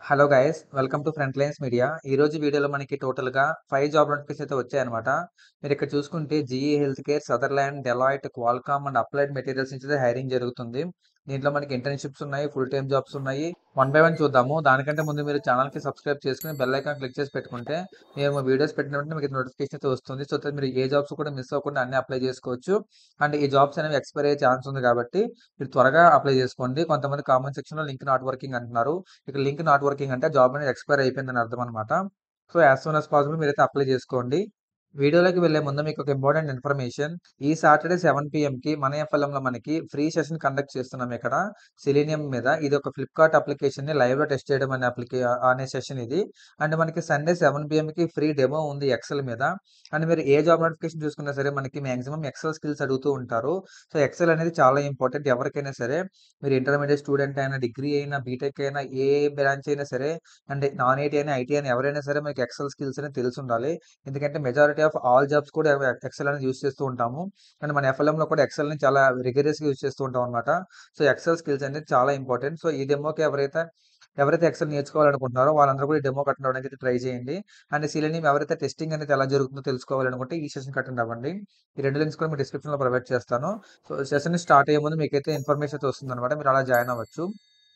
Hello guys, welcome to Frontlines media. ఈ రోజు వీడియోలో మనకి టోటల్‌గా 5 జాబ్ నోటిఫికేషన్స్ అయితే వచ్చాయన్నమాట. మీరిక్కడ చూసుకుంటే GE health care, Sutherland, Deloitte, Qualcomm and applied materials నుంచి అయితే హైరింగ్ జరుగుతుంది. దీంట్లో మనకి ఇంటర్న్‌షిప్స్ ఉన్నాయి, ఫుల్ టైమ్ జాబ్స్ ఉన్నాయి. వన్ బై వన్ చూద్దాము. దానికంటే ముందు మీరు ఛానల్‌కి సబ్స్క్రైబ్ చేసుకొని బెల్ ఐకాన్ క్లిక్ చేసి పెట్టుకుంటే మేము వీడియోస్ పెట్టిన వెంటనే మీకు నోటిఫికేషన్ అయితే వస్తుంది. సో మీరు ఏ జాబ్స్ కూడా మిస్ అవ్వకుండా అన్ని అప్లై చేసుకోవచ్చు. అండ్ ఈ జాబ్స్ అనేవి ఎక్స్‌పైర్ అయ్యే ఛాన్స్ ఉంది కాబట్టి మీరు త్వరగా అప్లై చేసుకోండి. కొంతమంది కామెంట్ సెక్షన్‌లో లింక్ నాట్ వర్కింగ్ అంటున్నారు. ఇక్కడ లింక్ నాట్ వర్కింగ్ అంటే జాబ్ అనేది ఎక్స్పైర్ అయిపోయిందని అర్థం అనమాట. So as soon as possible మీరైతే అప్లై చేసుకోండి. వీడియోలోకి వెళ్లే ముందు మీకు ఒక ఇంపార్టెంట్ ఇన్ఫర్మేషన్. ఈ సాటర్డే 7 PMకి మన ఎఫ్ఎల్ఎంలో మనకి ఫ్రీ సెషన్ కండక్ట్ చేస్తున్నాం ఇక్కడ సెలీనియం మీద. ఇది ఒక ఫ్లిప్కార్ట్ అప్లికేషన్ ని లైవ్ లో టెస్ట్ చేయడం అనే సెషన్ ఇది. అండ్ మనకి సండే 7 PMకి ఫ్రీ డెమో ఉంది ఎక్సెల్ మీద. అండ్ మీరు ఏ జాబ్ నోటిఫికేషన్ చూసుకున్నా సరే మనకి మాక్సిమం ఎక్సెల్ స్కిల్స్ అడుగుతూ ఉంటారు. సో ఎక్సెల్ అనేది చాలా ఇంపార్టెంట్ ఎవరికైనా సరే. మీరు ఇంటర్మీడియట్ స్టూడెంట్ అయినా, డిగ్రీ అయినా, బీటెక్ అయినా, ఏ బ్రాంచ్ అయినా సరే, అంటే నాన్ ఐటీ అయినా, ఐటీ అయినా ఎవరైనా సరే మీకు ఎక్సెల్ స్కిల్స్ అనేది తెలిసి ఉండాలి. ఎందుకంటే మెజారిటీ ఆఫ్ ఆల్ జాబ్స్ కూడా ఎక్సెల్ అనేది యూస్ చేస్తూ ఉంటాము. అండ్ మన ఎఫ్ఎల్ఎంలో కూడా ఎక్సెల్ ని చాలా రిగరస్‌గా యూస్ చేస్తూ ఉంటాం అనమాట. సో ఎక్సెల్ స్కిల్స్ అనేది చాలా ఇంపార్టెంట్. సో ఈ డెమోకి ఎవరైతే ఎక్సెల్ నేర్చుకోవాలనుకుంటున్నారో వాళ్ళందరూ కూడా ఈ డెమోకి అటెండ్ అవ్వడానికి అయితే ట్రై చేయండి. అండ్ సెలీనియం ఎవరైతే టెస్టింగ్ అనేది ఎలా జరుగుతుందో తెలుసుకోవాలనుకుంటే ఈ సెషన్‌కి అటెండ్ అవ్వండి. ఈ 2 లింక్స్ కూడా మీ డిస్క్రిప్షన్‌లో ప్రొవైడ్ చేస్తాను. సో సెషన్ స్టార్ట్ అయ్యే ముందు మీకైతే ఇన్ఫర్మేషన్ అయితే వస్తుందన్నమాట. మీరు అలా జాయిన్ అవ్వచ్చు.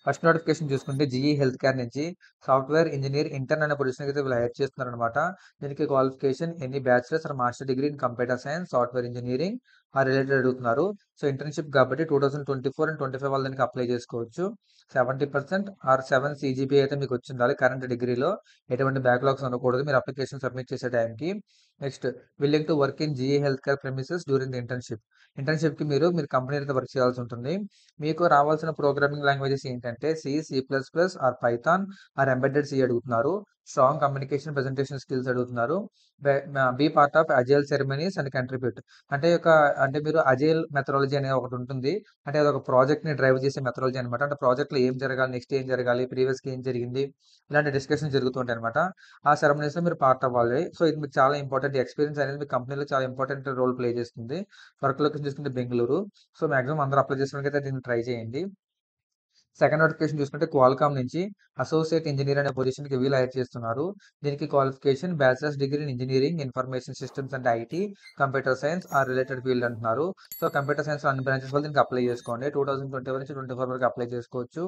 ఫస్ట్ నోటిఫికేషన్ చూసుకుంటే జీఈ హెల్త్ కేర్ నుంచి సాఫ్ట్వేర్ ఇంజనీర్ ఇంటర్న్ అనే పొజిషన్ అయితే వీళ్ళు హైర్ చేస్తున్నారనమాట. దీనికి qualification any bachelors or master degree in computer science, software engineering ఆ రిలేటెడ్ అడుగుతున్నారు. సో ఇంటర్న్‌షిప్ కాబట్టి 2024 అండ్ 25 వాళ్ళు దీనికి అప్లై చేసుకోవచ్చు. 70% ఆర్ 7 సీజీపీఏ అయితే మీకు వచ్చుండాలి. కరెంట్ డిగ్రీలో ఎటువంటి బ్యాక్‌లాగ్స్ ఉండకూడదు మీరు అప్లికేషన్ సబ్మిట్ చేసే టైంకి. Next willing to work in GE health care premises during the internship. ఇంటర్న్‌షిప్‌కి మీరు కంపెనీ అయితే వర్క్ చేయాల్సి ఉంటుంది. మీకు రావాల్సిన ప్రోగ్రామింగ్ లాంగ్వేజెస్ ఏంటంటే C, C plus plus or Python or embedded C అడుగుతున్నారు. స్ట్రాంగ్ కమ్యూనికేషన్, ప్రెజెంటేషన్ స్కిల్స్ అడుగుతున్నారు. Be part of agile ceremonies and contribute. అంటే మీరు అజైల్ మెథడాలజీ అనేది ఒకటి ఉంటుంది. అంటే అదొక ప్రాజెక్ట్ ని డ్రైవ్ చేసే మెథడాలజీ అనమాట. అంటే ప్రాజెక్ట్ లో ఏం జరగాలి, నెక్స్ట్ ఏం జరగాలి, ప్రీవియస్ కి ఏం జరిగింది, ఇలాంటి డిస్కషన్ జరుగుతుంటాయి అనమాట. ఆ సెరమనీస్ లో మీరు పార్ట్ అవ్వాలి. సో ఇది మీకు చాలా ఇంపార్టెంట్. ఎక్స్పీరియన్స్ అనేది మీ కంపెనీలో చాలా ఇంపార్టెంట్ రోల్ ప్లే చేస్తుంది. వర్క్ లొకేషన్ చూసుకుంటే బెంగళూరు. సో మాక్సిమం అందరూ అప్లై చేసుకోవడానికి అయితే దీన్ని ట్రై చేయండి. సెకండ్ నోటిఫికేషన్ చూసుకుంటే క్వాల్కామ్ నుంచి అసోసియేట్ ఇంజనీర్ అనే పొజిషన్‌కి వీళ్ళు హైర్ చేస్తున్నారు. దీనికి qualification bachelors degree in engineering, information systems and IT, computer science or related field అంటున్నారు. సో కంప్యూటర్ సైన్స్ అన్ని బ్రాంచెస్ వాళ్ళు దీనికి అప్లై చేసుకోండి. 2021 నుంచి 24 వరకు అప్లై చేసుకోవచ్చు.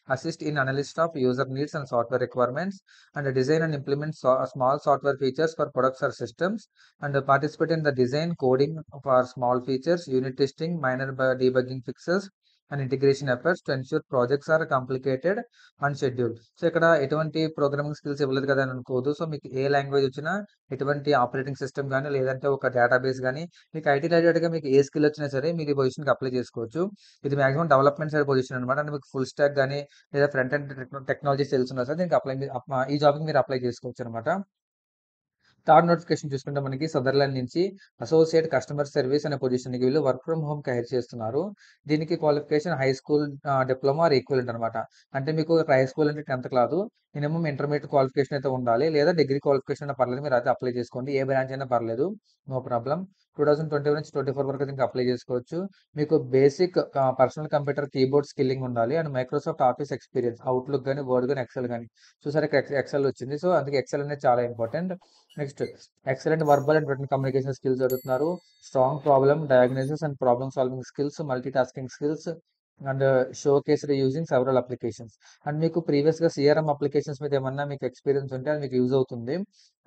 Assist in analyst of user needs and software requirements and design and implement small software features for products or systems and participate in the design coding for small features, unit testing, minor debugging fixes and integration efforts to ensure projects are complicated and schedule. So ఇక్కడ ఎటువంటి programming skills ఇవ్వలేదు కదా అని అనుకోవద్దు. So మీకు ఏ language వచ్చినా, ఎటువంటి operating system కానీ, లేదంటే ఒక డేటాబేస్ కానీ, మీకు ఐటీ రిలేటెడ్గా మీకు ఏ స్కిల్ వచ్చినా సరే మీరు ఈ పొజిషన్కి అప్లై చేసుకోవచ్చు. ఇది మాక్సిమం డెవలప్మెంట్ సైడ్ పొజిషన్ అనమాట. అంటే మీకు ఫుల్ స్టాక్ కానీ, లేదా ఫ్రంట్ ఎండ్ టెక్నాలజీస్ తెలుసున్నా సరే దీనికి ఈ జాబ్కి మీరు అప్లై చేసుకోవచ్చు అనమాట. థర్డ్ నోటిఫికేషన్ చూసుకుంటే మనకి సదర్లాండ్ నుంచి అసోసియేట్ కస్టమర్ సర్వీస్ అనే పొజిషన్‌కి వీళ్ళు వర్క్ ఫ్రమ్ హోమ్‌కి హైర్ చేస్తున్నారు. దీనికి qualification high school diploma or equivalent అనమాట. అంటే మీకు హై స్కూల్ అంటే 10థ్ క్లాసు, మినిమమ్ ఇంటర్మీడియేట్ క్వాలిఫికేషన్ అయితే ఉండాలి. లేదా డిగ్రీ క్వాలిఫికేషన్ అయినా పర్లేదు. మీరు అయితే అప్లై చేసుకోండి. ఏ బ్రాంచ్ అయినా పర్లేదు. No problem. 2020 నుంచి 24 వరకు దీనికి అప్లై చేసుకోవచ్చు. మీకు basic personal computer keyboard skilling ఉండాలి. And Microsoft Office experience, Outlook గాని, వర్డ్ గాని, ఎక్సెల్ గాని. చూసారా ఇక్కడ ఎక్సెల్ వచ్చింది. సో అందుకే ఎక్సెల్ అనేది చాలా important. Next excellent verbal and written communication skills అడుగుతున్నారు. Strong problem diagnosis and problem solving skills, multitasking skills and showcased using several applications. And మీకు ప్రీవియస్‌గా సీఆర్ఎం అప్లికేషన్స్ మీద ఏమన్నా మీకు ఎక్స్పీరియన్స్ ఉంటే అది మీకు యూజ్ అవుతుంది.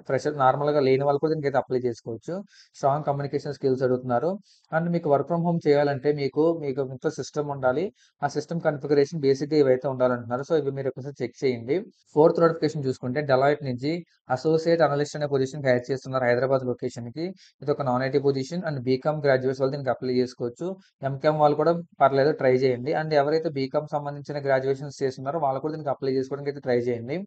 ఫ్రెషర్ నార్మల్‌గా లేని వాళ్ళు కూడా దీనికైతే అప్లై చేసుకోవచ్చు. స్ట్రాంగ్ కమ్యూనికేషన్ స్కిల్స్ అడుగుతున్నారు. అండ్ మీకు వర్క్ ఫ్రమ్ హోమ్ చేయాలంటే మీకు ఇంట్లో సిస్టమ్ ఉండాలి. ఆ సిస్టమ్ కాన్ఫిగరేషన్ బేసిక్‌గా ఇవైతే ఉండాలంటున్నారు. సో ఇవి మీరు ఒకసారి చెక్ చేయండి. ఫోర్త్ నోటిఫికేషన్ చూసుకుంటే డెలాయిట్ నుంచి అసోసియేట్ అనలిస్ట్ అనే పొజిషన్‌కి హైర్ చేస్తున్నారు హైదరాబాద్ లొకేషన్‌కి. ఇది ఒక non IT position and B Com graduates వాళ్ళు దీనికి అప్లై చేసుకోవచ్చు. ఎంకామ్ వాళ్ళు కూడా పర్లేదు ట్రై చేయండి. అండ్ ఎవరైతే బీకామ్ సంబంధించిన గ్రాడ్యుయేషన్స్ చేస్తున్నారో వాళ్ళు కూడా దీనికి అప్లై చేసుకోవడానికి అయితే ట్రై చేయండి.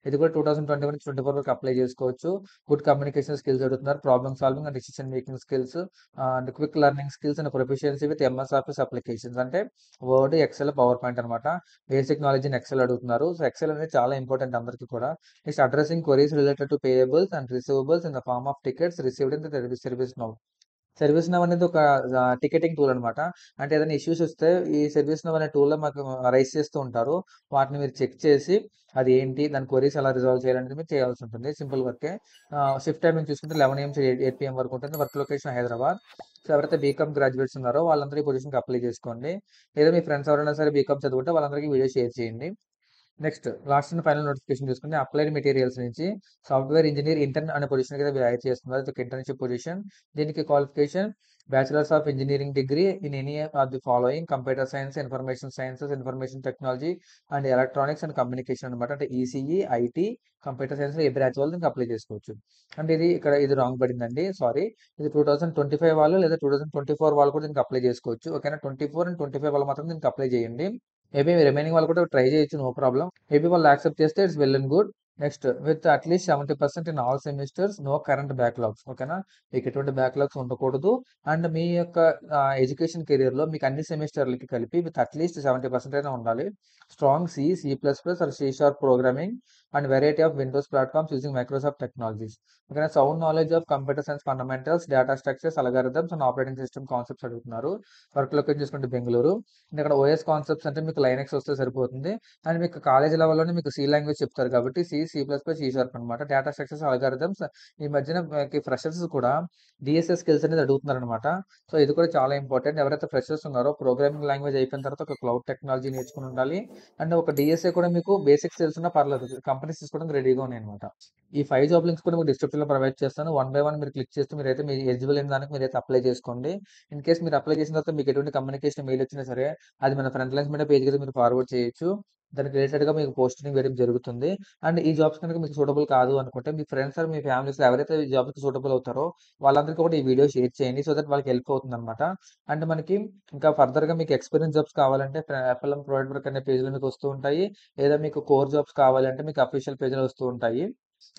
ఇది కూడా 2021 నుంచి 24 వరకు అప్లై చేసుకోవచ్చు. గుడ్ కమ్యూనికేషన్ స్కిల్స్ అడుగుతున్నారు. Problem solving and decision making skills and quick learning skills and proficiency with MS Office applications. అంటే వర్డ్, ఎక్సెల్, పవర్ పాయింట్ అనమాట. బేసిక్ నాలెడ్జ్ ఇన్ ఎక్సెల్ అడుగుతున్నారు. సో ఎక్సెల్ అనేది చాలా ఇంపార్టెంట్ అందరికీ కూడా. Next addressing queries related to payables and receivables in the form of tickets received in the ServiceNow. ServiceNow అనేది ఒక ticketing tool అనమాట. అంటే ఏదైనా ఇష్యూస్ వస్తే ఈ సర్వీస్ నవ్ అనే టూల్‌లో మాకు రైజ్ చేస్తూ ఉంటారు. వాటిని మీరు చెక్ చేసి అది ఏంటి, దాని క్వెరీస్ ఎలా రిజాల్వ్ చేయాలనేది మీరు చేయాల్సి ఉంటుంది. సింపుల్ వర్కే. షిఫ్ట్ టైమింగ్ చూసుకుంటే 11 AM నుంచి 8 PM వరకు ఉంటుంది. Work location Hyderabad. సో, ఎవరైతే బీకామ్ గ్రాడ్యుయేట్స్ ఉన్నారో వాళ్ళందరూ ఈ పొజిషన్‌కి అప్లై చేసుకోండి. లేదా మీ ఫ్రెండ్స్ ఎవరైనా సరే బీకామ్ చదువుకుంటే వాళ్ళందరికీ వీడియో షేర్ చేయండి. Next last and final notification చూసుకుంటే అప్లైడ్ మెటీరియల్స్ నుంచి సాఫ్ట్వేర్ ఇంజనీర్ ఇంటర్న్ అనే పొజిషన్ అయితే హైర్ చేస్తున్నారు. ఇది ఒక ఇంటర్న్‌షిప్ పొజిషన్. దీనికి qualification bachelors of engineering degree in any of the following computer science, information sciences, information technology and electronics and communication అనమాట. అంటే ఈసీఈ, ఐటీ, కంప్యూటర్ సైన్స్‌లో ఏ బ్రాంచ్ వాళ్ళు దీనికి అప్లై చేసుకోవచ్చు. అంటే ఇది రాంగ్ పడిందండి. సారీ. ఇది 2025 వాళ్ళు లేదా 2024 వాళ్ళు కూడా దీనికి అప్లై చేసుకోవచ్చు. ఓకేనా. 24 అండ్ 25 వాళ్ళు మాత్రం దీనికి అప్లై చేయండి. మేబీ రిమైనింగ్ వాళ్ళు కూడా ట్రై చేయొచ్చు. No problem. మేబీ వాళ్ళు యాక్సెప్ట్ చేస్తే it's well and good. Next with at least 70% in all semesters. No current backlogs. ఓకేనా. మీకు ఎటువంటి బ్యాక్‌లాగ్స్ ఉండకూడదు. అండ్ మీ యొక్క ఎడ్యుకేషన్ కెరియర్‌లో మీకు అన్ని సెమిస్టర్‌లకి కలిపి విత్ అట్‌లీస్ట్ 70% అయినా ఉండాలి. Strong C, C plus plus or C sharp programming and variety of Windows platforms using Microsoft technologies. ఓకేనా. Sound knowledge of computer science fundamentals, data structures, algorithms and operating system concepts అడుగుతున్నారు. Work location చూసుకుంటే Bengaluru. And ఇక్కడ OS concepts అంటే మీకు Linux వస్తే సరిపోతుంది. And మీకు college లెవెల్‌లోనే మీకు సి లాంగ్వేజ్ చెప్తారు కాబట్టి C, C plus plus, C sharp అనమాట. డేటా స్ట్రక్చర్స్, అల్గారిథమ్స్ ఈ మధ్యన మనకి ఫ్రెషర్స్ కూడా డీఎస్ఎస్ స్కిల్స్ అనేది అడుగుతున్నారనమాట. సో, ఇది కూడా చాలా ఇంపార్టెంట్. ఎవరైతే ఫ్రెషర్స్ ఉన్నారో ప్రోగ్రామింగ్ లాంగ్వేజ్ అయిపోయిన తర్వాత ఒక క్లౌడ్ టెక్నాలజీ నేర్చుకొని ఉండాలి. అండ్ ఒక డీఎస్ఏ కూడా మీకు బేసిక్స్ తెలుసున్నా పర్లేదు. కంపెనీస్ తీసుకోవడానికి రెడీగా ఉన్నాయన్నమాట. ఈ 5 జాబ్ లింక్స్ కూడా మీకు డిస్క్రిప్షన్‌లో ప్రొవైడ్ చేస్తాను. వన్ బై వన్ మీరు క్లిక్ చేస్తే మీరైతే మీ ఎలిజిబుల్ అయిన దానికి మీరైతే అప్లై చేసుకోండి. ఇన్ కేస్ మీరు అప్లై చేసిన తర్వాత మీకు ఎటువంటి కమ్యూనికేషన్ మెయిల్ వచ్చినా సరే అది మన ఫ్రంట్ లైన్స్ మీడియా పేజ్‌కి అయితే మీరు ఫార్వర్డ్ చేయొచ్చు. దానికి రిలేటెడ్‌గా మీకు పోస్టింగ్ వేయడం జరుగుతుంది. అండ్ ఈ జాబ్స్ కనుక మీకు సూటబుల్ కాదు అనుకుంటే మీ ఫ్రెండ్స్ ఆర్ మీ ఫ్యామిలీస్‌లో ఎవరైతే ఈ జాబ్‌కి సూటబుల్ అవుతారో వాళ్ళందరికీ కూడా ఈ వీడియో షేర్ చేయండి. సో దట్ వాళ్ళకి హెల్ప్ అవుతుందన్నమాట. అండ్ మనకి ఇంకా ఫర్దర్‌గా మీకు ఎక్స్‌పీరియన్స్ జాబ్స్ కావాలంటే ఎఫ్ఎల్ఎం ప్రొవైడ్ వర్క్ అనే పేజ్‌లో మీకు వస్తూ ఉంటాయి. లేదా మీకు కోర్ జాబ్స్ కావాలంటే మీకు అఫీషియల్ పేజ్‌లో వస్తూ ఉంటాయి.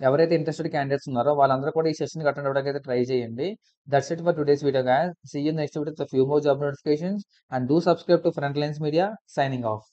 ఎవరైతే ఇంట్రెస్టెడ్ క్యాండిడేట్స్ ఉన్నారో వాళ్ళందరూ కూడా ఈ సెషన్‌కి అటెండ్ అవ్వడానికి అయితే ట్రై చేయండి. That's it for today's video guys. See you next video with few more job notifications and do subscribe to Frontlines Media. Signing of.